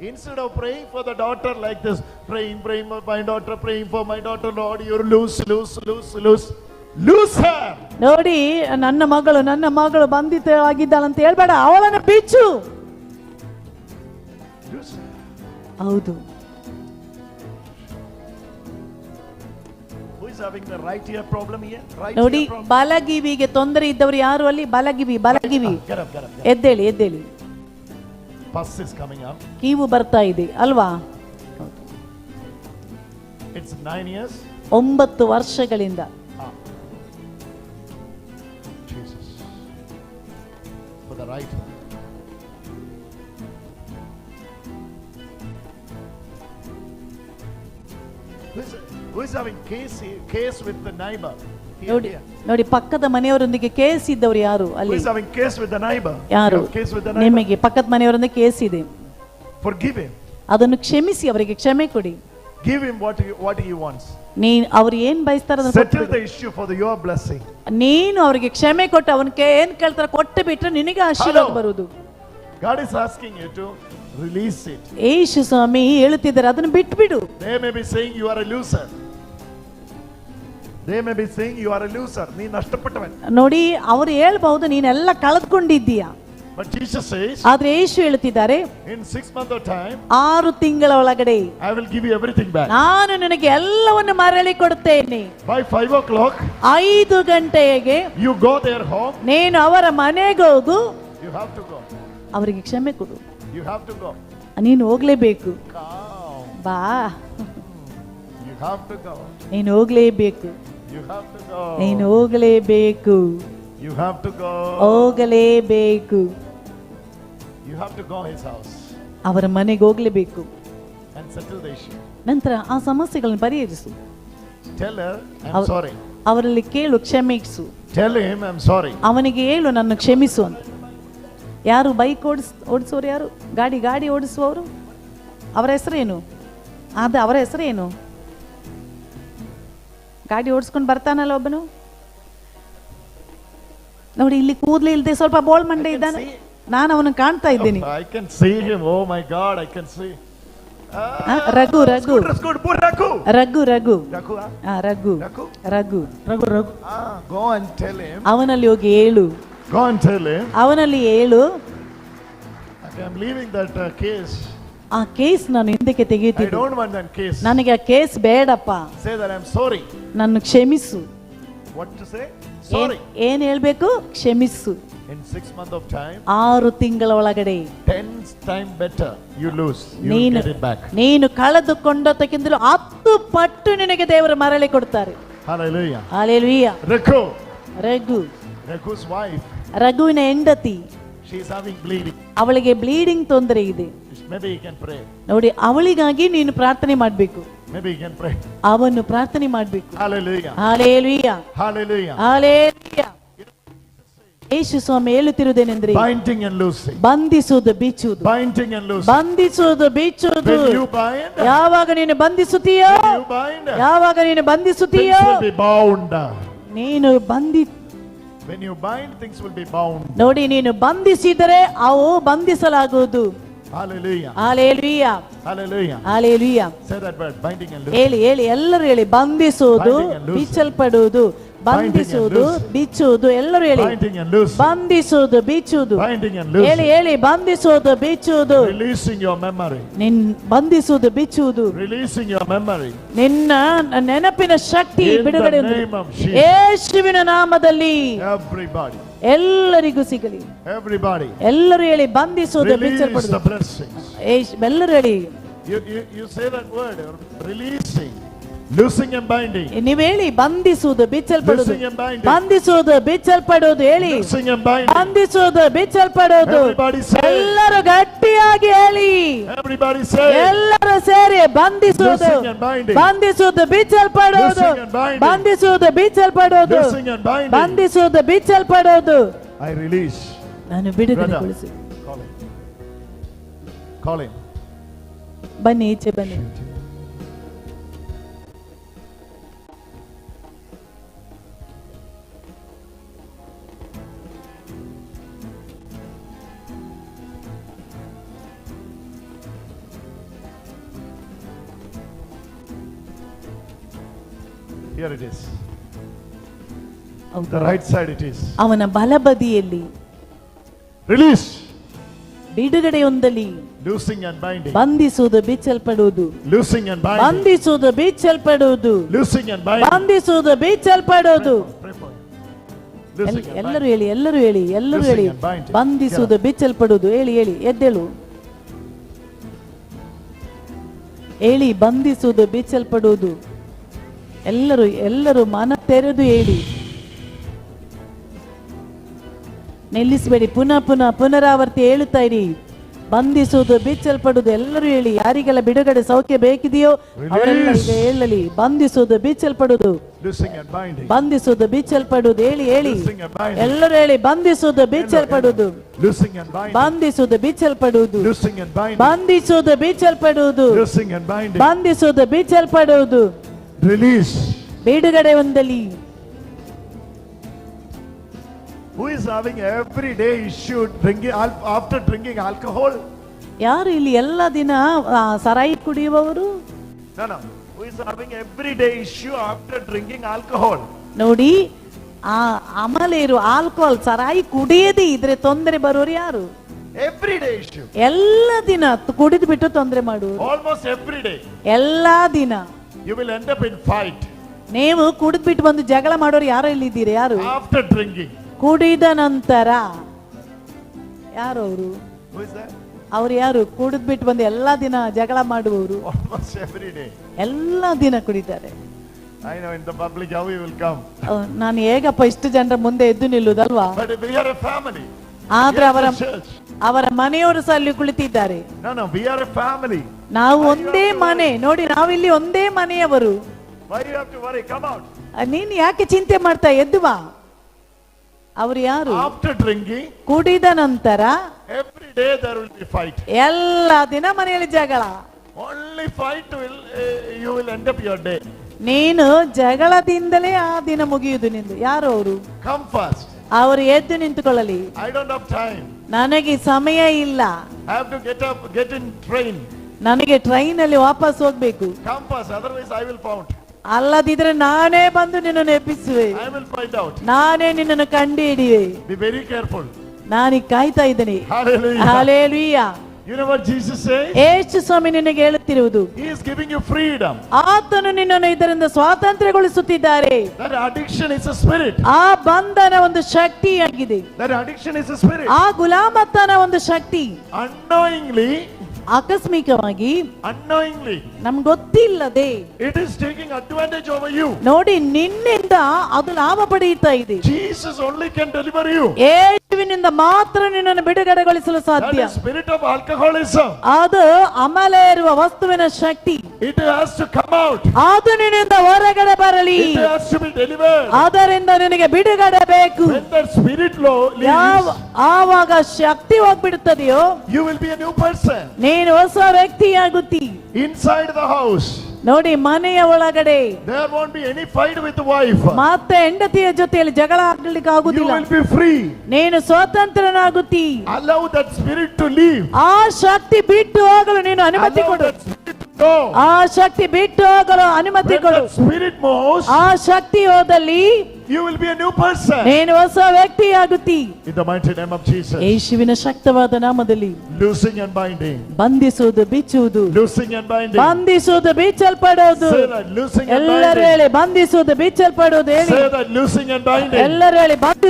Instead of praying for the daughter like this, praying for my daughter, praying for my daughter, Lord, you lose her. ನೋಡಿ, ನನ್ನ ಮಗಳು ಬಂಧಿತವಾಗಿದ್ದಾಳಂತ ಹೇಳ್ಬೇಡ, ಅವಳನ್ನು ಬಿಚ್ಚು. ಹೌದು. Having the right ear problem here, ನೋಡಿ, ಬಲಗಿವಿಗೆ ತೊಂದರೆ ಇದ್ದವರು ಯಾರು ಅಲ್ಲಿ? ಬಲಗಿವಿ ಎದ್ದೇಳಿ. Pus is coming up. ಕೀವು ಬರ್ತಾ ಇದೆ ಅಲ್ವಾ? It's 9 years. 9 ವರ್ಷಗಳಿಂದ. Jesus. For the right one. Who is having case with the neighbor? ನೋಡಿ, ಪಕ್ಕದ ಮನೆಯವರೊಂದಿಗೆ ಕೇಸ್ ಇದ್ದವರು ಯಾರು ಅಲ್ಲಿ? Who is having case with the neighbor? ಯಾರು? Case with the neighbor. ನಿಮಗೆ ಪಕ್ಕದ ಮನೆಯವರೊಂದಿಗೆ ಕೇಸ್ ಇದೆ. Forgive him. ಅದನ್ನು ಕ್ಷಮಿಸಿ, ಅವರಿಗೆ ಕ್ಷಮೆ ಕೊಡಿ. Give him what he wants. ಅವರು ಏನ್ ಬಯಸ್ತಾರ ಅದನ್ನು settle the issue for your blessing. ನೀನು ಅವರಿಗೆ ಕ್ಷಮೆ ಕೊಟ್ಟು ಅವನಿಗೆ ಏನ್ ಕೇಳ್ತಾರ ಕೊಟ್ಟು ಬಿಟ್ರೆ ನಿನಗೆ ಆಶೀರ್ವಾದ ಬರುವುದು. God is asking you to release it. ಯೇಸು ಸ್ವಾಮಿ ಹೇಳುತ್ತಿದ್ದಾರೆ, ಅದನ್ನು ಬಿಟ್ಬಿಡು. They may be saying you are a loser. They may be saying you are a loser. ನೀನು ನಷ್ಟಪಟ್ಟವನು. ನೋಡಿ, ಅವರು ಹೇಳ್ಬಹುದು ನೀನೆಲ್ಲ ಕಳೆದುಕೊಂಡಿದ್ದೀಯಾ. But Jesus says, ಆದ್ರೆ ಯೇಸು ಹೇಳುತ್ತಿದ್ದಾರೆ, in 6 months of time, 6 ತಿಂಗಳ ಒಳಗಡೆ I will give you everything back. ನಾನು ನಿನಗೆ ಎಲ್ಲವನ್ನು ಮರಳಿ ಕೊಡುತ್ತೇನೆ. By 5 o'clock, 5 ಗಂಟೆಗೆ you go their home. ನೀನು ಅವರ ಮನೆಗೆ ಹೋಗು. You have to go. ಅವರಿಗೆ ಕ್ಷಮೆ ಕೊಡು. You have to go. ನೀನು ಹೋಗ್ಲೇಬೇಕು. ಬಾ. You have to go. ನೀನು ಹೋಗ್ಲೇಬೇಕು. You have to go. ನೀನು ಹೋಗಲೇಬೇಕು. You have to go. ಹೋಗಲೇಬೇಕು. You have to go his house. ಅವರ ಮನೆಗೆ ಹೋಗಲೇಬೇಕು. And settle the issue. ನಂತರ ಆ ಸಮಸ್ಯೆಗಳನ್ನು ಪರಿಹರಿಸು. Tell her I'm sorry. ಅವರಲ್ಲಿ ಕೇಳು, ಕ್ಷಮಿಸು. Tell him I'm sorry. ಅವನಿಗೆ ಹೇಳು, ನನ್ನ ಕ್ಷಮಿಸು ಅಂತ. ಯಾರು ಬೈಕ್ ಓಡಿಸೋರು? ಯಾರು ಗಾಡಿ ಓಡಿಸುವವರು? ಅವರ ಹೆಸರೇನು? ಅವರ ಹೆಸರೇನು? ಗಾಡಿ ಓಡಿಸ್ಕೊಂಡು ಬರ್ತಾನಲ್ಲ ಒಬ್ಬನು. ನೋಡಿ, ಇಲ್ಲಿ ಕೂದಲು ಇಲ್ಲದೆ ಸ್ವಲ್ಪ ಬೋಳ್ ಮಂಡೆ ಇದ್ದಾನೆ. ನಾನು ಅವನು ಕಾಣ್ತಾ ಇದ್ದೀನಿ. I can see him. Oh my God, I can see. Raghu. Go and tell him. ಅವನಲ್ಲಿ ಹೋಗಿ ಹೇಳು. Go and tell him. ಅವನಲ್ಲಿ ಹೇಳು, I am leaving that case. ಆ ಕೇಸ್ ನಾನು ಹಿಂದಕ್ಕೆ I ತೆಗೆಯುತ್ತಿದ್ದೆ. don't want that case. ನನಗೆ ಆ ಕೇಸ್ ಬೇಡಪ್ಪ. Say that I'm sorry. ನನ್ನ ಕ್ಷಮಿಸು. What to say? Sorry. ಏನ್ ಹೇಳ್ಬೇಕು? ಕ್ಷಮಿಸು. In 6 months of time, 6 ತಿಂಗಳ ಒಳಗಡೆ 10 times better you lose. You will get it back. ನೀನು ಕಳೆದುಕೊಂಡದಕ್ಕಿಂತಲೂ 10 ಪಟ್ಟು ನಿನಗೆ ದೇವರು ಮರಳಿ ಕೊಡ್ತಾರೆ. Hallelujah. Hallelujah. Raghu's wife. ರಘುವಿನ ಹೆಂಡತಿ. She is having bleeding. ಅವಳಿಗೆ ಬ್ಲೀಡಿಂಗ್ ತೊಂದರೆ ಇದೆ. Maybe you can pray. ನೋಡಿ, ಅವಳಿಗಾಗಿ ನೀನು ಪ್ರಾರ್ಥನೆ ಮಾಡಬೇಕು. Maybe you can pray. ಅವನು ಪ್ರಾರ್ಥನೆ ಮಾಡಬೇಕು. Hallelujah. Hallelujah. Hallelujah. Hallelujah. Yesu Swami ಹೇಳುತ್ತಿರುವುದೇನೆಂದರೆ, binding and loosing. ಬಂಧಿಸುವುದು, ಬಿಚ್ಚುವುದು. Binding and loosing. ಬಂಧಿಸುವುದು, ಬಿಚ್ಚುವುದು. When you bind, ಯಾವಾಗ ನೀನು ಬಂಧಿಸುತ್ತೀಯೋ, when you bind, ಯಾವಾಗ ನೀನು ಬಂಧಿಸುತ್ತೀಯೋ, things will be bound. ನೀನು When you bind, things will be bound. ನೋಡಿ, ನೀನು ಬಂಧಿಸಿದರೆ ಅವು ಬಂಧಿಸಲಾಗುವುದು. Hallelujah. Hallelujah. Hallelujah. Hallelujah. Say that word, binding and loosing. ಹೇಳಿ ಎಲ್ಲರೂ ಹೇಳಿ, ಬಂಧಿಸುವುದು, ಬಿಚ್ಚಲ್ಪಡುವುದು. ಬಂಧಿಸುವುದು, ಬಿಚ್ಚುವುದು. ಎಲ್ಲರೂ ಹೇಳಿ, ಬಂಧಿಸುವುದು, ಬಿಚ್ಚುವುದು. ಹೇಳಿ, ಬಂಧಿಸುವುದು, ಬಿಚ್ಚುವುದು. Releasing your memory. ಬಂಧಿಸುವುದು, ಬಿಚ್ಚುವುದು. Releasing your memory. ನಿನ್ನ ನೆನಪಿನ ಶಕ್ತಿ ಬಿಡುಗಡೆ ಯೇಸುವಿನ ನಾಮದಲ್ಲಿ Everybody. ಎಲ್ಲರಿಗೂ ಸಿಗಲಿ. Everybody. ಎಲ್ಲರೂ ಹೇಳಿ, ಬಂಧಿಸುವುದು, ಬಿಚ್ಚಲ್ಪಡುವುದು. ಎಲ್ಲರೂ ಹೇಳಿ. You say that word, releasing. Loosing and binding. ನೀವು ಹೇಳಿ, ಬಂಧಿಸುವುದು, ಬಿಚ್ಚಲ್ಪಡುವುದು. Loosing and binding. ಬಂಧಿಸುವುದು, ಬಿಚ್ಚಲ್ಪಡುವುದು. ಹೇಳಿ, loosing and binding. ಬಂಧಿಸುವುದು, ಬಿಚ್ಚಲ್ಪಡುವುದು. Everybody say. ಎಲ್ಲರೂ ಗಟ್ಟಿಯಾಗಿ ಹೇಳಿ. Everybody say. ಎಲ್ಲರೂ ಸೇರಿ, ಬಂಧಿಸುವುದು, loosing and binding. ಬಂಧಿಸುವುದು, ಬಿಚ್ಚಲ್ಪಡುವುದು. loosing and binding. ಬಂಧಿಸುವುದು, ಬಿಚ್ಚಲ್ಪಡುವುದು. loosing and binding. ಬಂಧಿಸುವುದು, ಬಿಚ್ಚಲ್ಪಡುವುದು. I release. ನಾನು ಬಿಡುಗಡೆಗೊಳಿಸಿ. Call him. ಬನ್ನಿ, ಈಚೆ ಬನ್ನಿ. Here it is. ಹೌದು. The right side it is. ಅವನ ಬಲಬದಿಯಲ್ಲಿ Release. ಬಿಡುಗಡೆ ಹೊಂದಲಿ. Loosing and binding. ಬಂಧಿಸುವುದು ಬಿಚ್ಚಲ್ಪಡುವುದು. Loosing and binding. ಬಂಧಿಸುವುದು ಬಿಚ್ಚಲ್ಪಡುವುದು. Loosing and binding. ಬಂಧಿಸುವುದು ಬಿಚ್ಚಲ್ಪಡುವುದು. Pray for him. Loosing and ಎಲ್ಲರೂ binding. ಹೇಳಿ, ಎಲ್ಲರೂ ಹೇಳಿ, ಎಲ್ಲರೂ Loosing ಹೇಳಿ. and binding. ಬಂಧಿಸುವುದು ಬಿಚ್ಚಲ್ಪಡುವುದು. ಹೇಳಿ ಹೇಳಿ, ಎದ್ದೇಳು ಹೇಳಿ. ಬಂಧಿಸುವುದು ಬಿಚ್ಚಲ್ಪಡುವುದು. ಎಲ್ಲರೂ ಎಲ್ಲರೂ ಮನ ತೆರೆದು ಹೇಳಿ. ನಿಲ್ಲಿಸಬೇಡಿ. ಪುನಃ ಪುನಃ ಪುನರಾವರ್ತಿ ಹೇಳುತ್ತಾ ಇರಿ. ಬಂಧಿಸುವುದು ಬಿಚ್ಚಲ್ಪಡುವುದು. ಎಲ್ಲರೂ ಹೇಳಿ. ಯಾರಿಗೆಲ್ಲ ಬಿಡುಗಡೆ ಸೌಖ್ಯ ಬೇಕಿದೆಯೋ ಅವರೆಲ್ಲ ಈಗ ಹೇಳಲಿ. ಬಂಧಿಸುವುದು ಬಿಚ್ಚಲ್ಪಡುವುದು. Loosing and binding. ಬಂಧಿಸುವುದು ಬಿಚ್ಚಲ್ಪಡುವುದು. ಹೇಳಿ ಹೇಳಿ, Loosing and binding. ಎಲ್ಲರೂ ಹೇಳಿ. ಬಂಧಿಸುವುದು ಬಿಚ್ಚಲ್ಪಡುವುದು. Loosing and binding. ಬಂಧಿಸುವುದು ಬಿಚ್ಚಲ್ಪಡುವುದು. Loosing and binding. ಬಂಧಿಸುವುದು ಬಿಚ್ಚಲ್ಪಡುವುದು. Loosing and binding. ಬಂಧಿಸುವುದು ಬಿಚ್ಚಲ್ಪಡುವುದು. Release. ಬಿಡುಗಡೆ ಹೊಂದಲಿ. Who is having every day issue drinking after drinking alcohol? ಯಾರು ಇಲ್ಲಿ ಎಲ್ಲ ದಿನ ಸರಾಯಿ ಕುಡಿಯುವವರು? No. Who is having every day issue after drinking alcohol? ನೋಡಿ, ಆ ಅಮಲೇರು alcohol ಸರಾಯಿ ಕುಡಿಯದೇ ಇದ್ರೆ ತೊಂದರೆ ಬರೋರು ಯಾರು? Every day issue. ಎಲ್ಲ ದಿನ ಕುಡಿದು ಬಿಟ್ಟು ತೊಂದರೆ ಮಾಡುವರು. Almost every day. ಎಲ್ಲಾ ದಿನ You will end up in fight. ನೀವು ಕುಡಿದು ಬಿಟ್ಟು ಬಂದು ಜಗಳ ಮಾಡೋರು ಯಾರೋ ಇಲ್ಲಿದ್ದೀರಿ? ಯಾರು? After drinking. ಕುಡಿದ ನಂತರ ಯಾರು ಅವರು? Who is that? ಅವ್ರು ಯಾರು? ಕುಡಿದು ಬಿಟ್ಟು ಬಂದು ಎಲ್ಲಾ ದಿನ ಜಗಳ ಮಾಡುವವರು. Almost every day. ಎಲ್ಲ ದಿನ ಕುಡಿತಾರೆ. I know in the public how you will come. ನಾನು ಹೇಗಪ್ಪ ಇಷ್ಟು ಜನರ ಮುಂದೆ ಎದ್ದು ನಿಲ್ಲುದಲ್ವಾ? But we are a family. ಆದ್ರೆ We are ಅವರ a church. ಅವರ ಮನೆಯವರು ಸಹ ಅಲ್ಲಿ ಕುಳಿತಿದ್ದಾರೆ. No, we are a family. ನಾವು ಒಂದೇ ಮನೆ. ನೋಡಿ, ನಾವಿಲ್ಲಿ ಒಂದೇ ಮನೆಯವರು. Why you have to worry? Come out. ನೀನ್ ಯಾಕೆ ಚಿಂತೆ ಮಾಡ್ತಾ? ಎದ್ದು ಬಾ. ಅವರು ಯಾರು? After drinking, ಕುಡಿದ ನಂತರ every day there will be fight. ಎಲ್ಲ ದಿನ ಮನೆಯಲ್ಲಿ ಜಗಳ. Only fight will you will end up your day. ನೀನು ಜಗಳದಿಂದಲೇ ಆ ದಿನ ಮುಗಿಯುವುದು ನಿಂದು. ಯಾರು ಅವರು? Come fast. ಅವರು ಎದ್ದು ನಿಂತುಕೊಳ್ಳಲಿ. I don't have time. ನನಗೆ ಸಮಯ ಇಲ್ಲ. I have to get up, get in train. ನನಗೆ ಟ್ರೈನ್ ಅಲ್ಲಿ ವಾಪಸ್ ಹೋಗ್ಬೇಕು. Come fast, otherwise I will pound. ಅಲ್ಲದಿದ್ರೆ ನಾನೇ ಬಂದು ನಿನ್ನನ್ನು ಎಬ್ಬಿಸುವೆ. I will find out. ನಾನೇ ನಿನ್ನನ್ನು ಕಂಡು ಹಿಡಿಯುವೆ. Be very careful. ನಾನೀಗ ಕಾಯ್ತಾ ಇದ್ದೇನೆ. Hallelujah. Hallelujah. You know what Jesus says? ಯೇಸು ಸ್ವಾಮಿ ನಿನಗೆ ಹೇಳುತ್ತಿರುವುದು, He is giving you freedom. ಆತನು ನಿನ್ನನ್ನು ಇದರಿಂದ ಸ್ವಾತಂತ್ರ್ಯಗೊಳಿಸುತ್ತಿದ್ದಾರೆ. That addiction is a spirit. ಆ ಬಂಧನ ಒಂದು ಶಕ್ತಿಯಾಗಿದೆ. That addiction is a spirit. ಆ ಗುಲಾಮತನ ಒಂದು ಶಕ್ತಿ. Unknowingly, ಆಕಸ್ಮಿಕವಾಗಿ unknowingly, ನಮ್ಗೆ ಗೊತ್ತಿಲ್ಲದೆ it is taking advantage over you. ನೋಡಿ, ನಿನ್ನಿಂದ ಅದು ಲಾಭ ಪಡೆಯುತ್ತಾ ಇದೆ. Jesus only can deliver you. ಯೇಸುವಿನಿಂದ ಮಾತ್ರ ನಿನ್ನನ್ನು ಬಿಡುಗಡೆಗೊಳಿಸಲು That ಸಾಧ್ಯ. is spirit of alcoholism. ಅದು ಅಮಲೆ ಇರುವ ವಸ್ತುವಿನ ಶಕ್ತಿ. It has to come out. ಅದು ನಿನ್ನಿಂದ ಹೊರಗಡೆ ಬರಲಿ. It has to be delivered. ಅದರಿಂದ ನಿನಗೆ ಬಿಡುಗಡೆ ಬೇಕು. When that spirit leaves, ಆವಾಗ ಶಕ್ತಿ ಹೋಗ್ಬಿಡುತ್ತದೆಯೋ, you will be a new person. ನೀನು ಹೊಸ ವ್ಯಕ್ತಿಯಾಗುತ್ತಿ. Inside the house, ನೋಡಿ, ಮನೆಯ ಒಳಗಡೆ there won't be any fight with the wife. ಮತ್ತೆ ಹೆಂಡತಿಯ ಜೊತೆಯಲ್ಲಿ ಜಗಳ ಆಗ್ಲಿಕ್ಕೆ You ಆಗುದಿಲ್ಲ. will be free. ನೀನು ಸ್ವತಂತ್ರನಾಗುತ್ತಿ. Allow that spirit to leave. ಆ ಶಕ್ತಿ ಬಿಟ್ಟು ಹೋಗಲು ನೀನು ಅನುಮತಿ Allow ಕೊಡು. that spirit to go. ಆ ಶಕ್ತಿ ಬಿಟ್ಟು ಹೋಗಲು ಅನುಮತಿ When ಕೊಡು. that spirit moves, ಆ ಶಕ್ತಿ ಹೋದಲ್ಲಿ you will be a new person. ನೀನು ಹೊಸ ವ್ಯಕ್ತಿಯಾಗುತ್ತಿ. In the mighty name of Jesus. ಯೇಸುವಿನ ಶಕ್ತವಾದ ನಾಮದಲ್ಲಿ Loosing and binding. ಬಂಧಿಸುವುದು ಬಿಚ್ಚುವುದು. Loosing and binding. ಬಂಧಿಸುವುದು ಬಿಚ್ಚಲ್ಪಡುವುದು. Say that. Loosing and ಎಲ್ಲರೂ binding. ಹೇಳಿ, ಬಂಧಿಸುವುದು ಬಿಚ್ಚಲ್ಪಡುವುದು ಹೇಳಿ. Say that. Loosing and binding. ಎಲ್ಲರೂ ಹೇಳಿ, ಬಂಧಿಸುವುದು